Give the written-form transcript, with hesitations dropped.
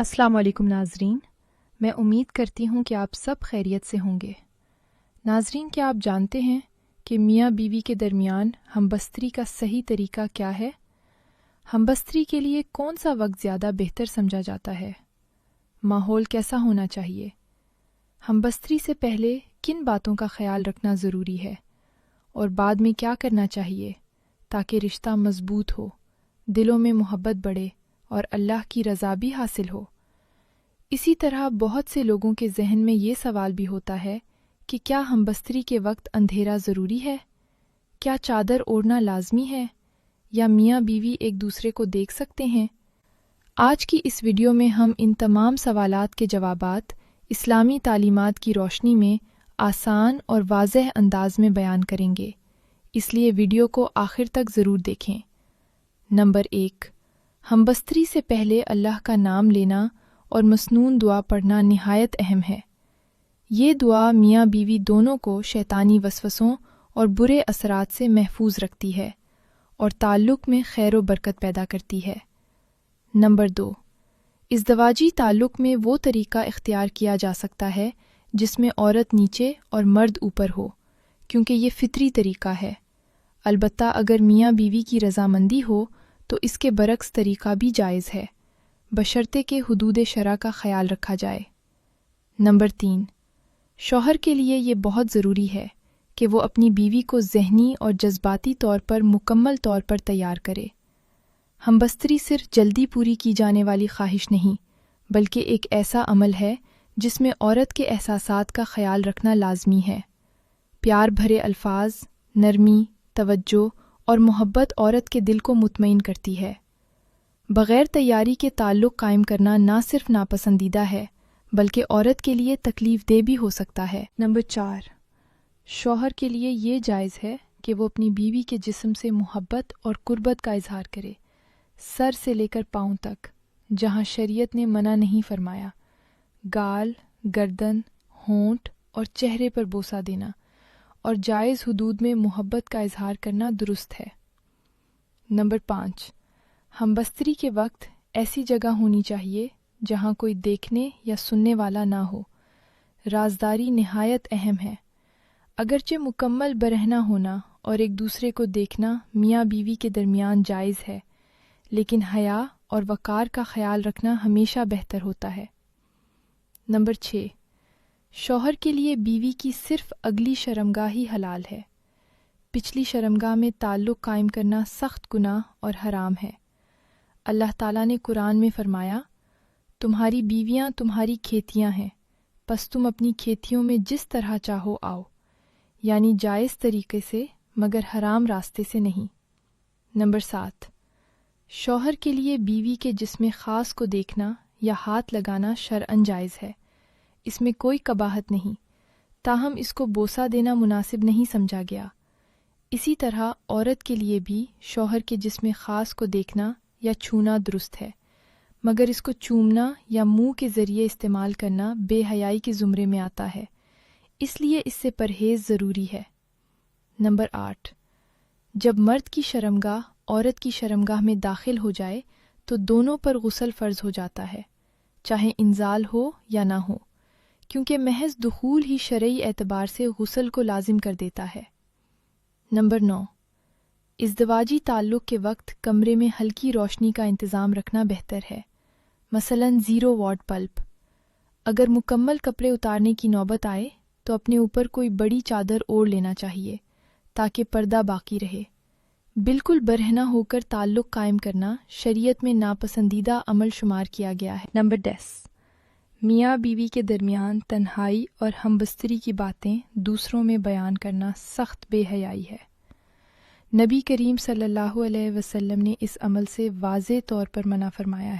السلام علیکم ناظرین، میں امید کرتی ہوں کہ آپ سب خیریت سے ہوں گے۔ ناظرین، کیا آپ جانتے ہیں کہ میاں بیوی کے درمیان ہم بستری کا صحیح طریقہ کیا ہے؟ ہم بستری کے لیے کون سا وقت زیادہ بہتر سمجھا جاتا ہے؟ ماحول کیسا ہونا چاہیے؟ ہم بستری سے پہلے کن باتوں کا خیال رکھنا ضروری ہے؟ اور بعد میں کیا کرنا چاہیے تاکہ رشتہ مضبوط ہو، دلوں میں محبت بڑھے اور اللہ کی رضا بھی حاصل ہو؟ اسی طرح بہت سے لوگوں کے ذہن میں یہ سوال بھی ہوتا ہے کہ کیا ہم بستری کے وقت اندھیرا ضروری ہے؟ کیا چادر اوڑھنا لازمی ہے؟ یا میاں بیوی ایک دوسرے کو دیکھ سکتے ہیں؟ آج کی اس ویڈیو میں ہم ان تمام سوالات کے جوابات اسلامی تعلیمات کی روشنی میں آسان اور واضح انداز میں بیان کریں گے، اس لیے ویڈیو کو آخر تک ضرور دیکھیں۔ نمبر 1، ہم بستری سے پہلے اللہ کا نام لینا اور مسنون دعا پڑھنا نہایت اہم ہے۔ یہ دعا میاں بیوی دونوں کو شیطانی وسوسوں اور برے اثرات سے محفوظ رکھتی ہے اور تعلق میں خیر و برکت پیدا کرتی ہے۔ نمبر 2، ازدواجی تعلق میں وہ طریقہ اختیار کیا جا سکتا ہے جس میں عورت نیچے اور مرد اوپر ہو، کیونکہ یہ فطری طریقہ ہے۔ البتہ اگر میاں بیوی کی رضامندی ہو تو اس کے برعکس طریقہ بھی جائز ہے، بشرطے کہ حدود شرع کا خیال رکھا جائے۔ نمبر 3، شوہر کے لیے یہ بہت ضروری ہے کہ وہ اپنی بیوی کو ذہنی اور جذباتی طور پر مکمل طور پر تیار کرے۔ ہم بستری صرف جلدی پوری کی جانے والی خواہش نہیں، بلکہ ایک ایسا عمل ہے جس میں عورت کے احساسات کا خیال رکھنا لازمی ہے۔ پیار بھرے الفاظ، نرمی، توجہ اور محبت عورت کے دل کو مطمئن کرتی ہے۔ بغیر تیاری کے تعلق قائم کرنا نہ صرف ناپسندیدہ ہے بلکہ عورت کے لیے تکلیف دہ بھی ہو سکتا ہے۔ نمبر 4، شوہر کے لیے یہ جائز ہے کہ وہ اپنی بیوی کے جسم سے محبت اور قربت کا اظہار کرے، سر سے لے کر پاؤں تک، جہاں شریعت نے منع نہیں فرمایا۔ گال، گردن، ہونٹ اور چہرے پر بوسہ دینا اور جائز حدود میں محبت کا اظہار کرنا درست ہے۔ نمبر 5، ہم بستری کے وقت ایسی جگہ ہونی چاہیے جہاں کوئی دیکھنے یا سننے والا نہ ہو۔ رازداری نہایت اہم ہے۔ اگرچہ مکمل برہنہ ہونا اور ایک دوسرے کو دیکھنا میاں بیوی کے درمیان جائز ہے، لیکن حیا اور وقار کا خیال رکھنا ہمیشہ بہتر ہوتا ہے۔ نمبر 6، شوہر کے لیے بیوی کی صرف اگلی شرمگاہ ہی حلال ہے۔ پچھلی شرمگاہ میں تعلق قائم کرنا سخت گناہ اور حرام ہے۔ اللہ تعالیٰ نے قرآن میں فرمایا، تمہاری بیویاں تمہاری کھیتیاں ہیں، پس تم اپنی کھیتیوں میں جس طرح چاہو آؤ، یعنی جائز طریقے سے مگر حرام راستے سے نہیں۔ نمبر 7، شوہر کے لیے بیوی کے جسم خاص کو دیکھنا یا ہاتھ لگانا شرعاً جائز ہے، اس میں کوئی قباحت نہیں، تاہم اس کو بوسہ دینا مناسب نہیں سمجھا گیا۔ اسی طرح عورت کے لیے بھی شوہر کے جسم خاص کو دیکھنا یا چھونا درست ہے، مگر اس کو چومنا یا منہ کے ذریعے استعمال کرنا بے حیائی کے زمرے میں آتا ہے، اس لیے اس سے پرہیز ضروری ہے۔ نمبر 8، جب مرد کی شرمگاہ عورت کی شرمگاہ میں داخل ہو جائے تو دونوں پر غسل فرض ہو جاتا ہے، چاہے انزال ہو یا نہ ہو، کیونکہ محض دخول ہی شرعی اعتبار سے غسل کو لازم کر دیتا ہے۔ نمبر 9، ازدواجی تعلق کے وقت کمرے میں ہلکی روشنی کا انتظام رکھنا بہتر ہے، مثلاً 0 واٹ بلب۔ اگر مکمل کپڑے اتارنے کی نوبت آئے تو اپنے اوپر کوئی بڑی چادر اوڑھ لینا چاہیے تاکہ پردہ باقی رہے۔ بالکل برہنہ ہو کر تعلق قائم کرنا شریعت میں ناپسندیدہ عمل شمار کیا گیا ہے۔ نمبر 10، میاں بیوی کے درمیان تنہائی اور ہم بستری کی باتیں دوسروں میں بیان کرنا سخت بے حیائی ہے۔ نبی کریم صلی اللہ علیہ وسلم نے اس عمل سے واضح طور پر منع فرمایا ہے۔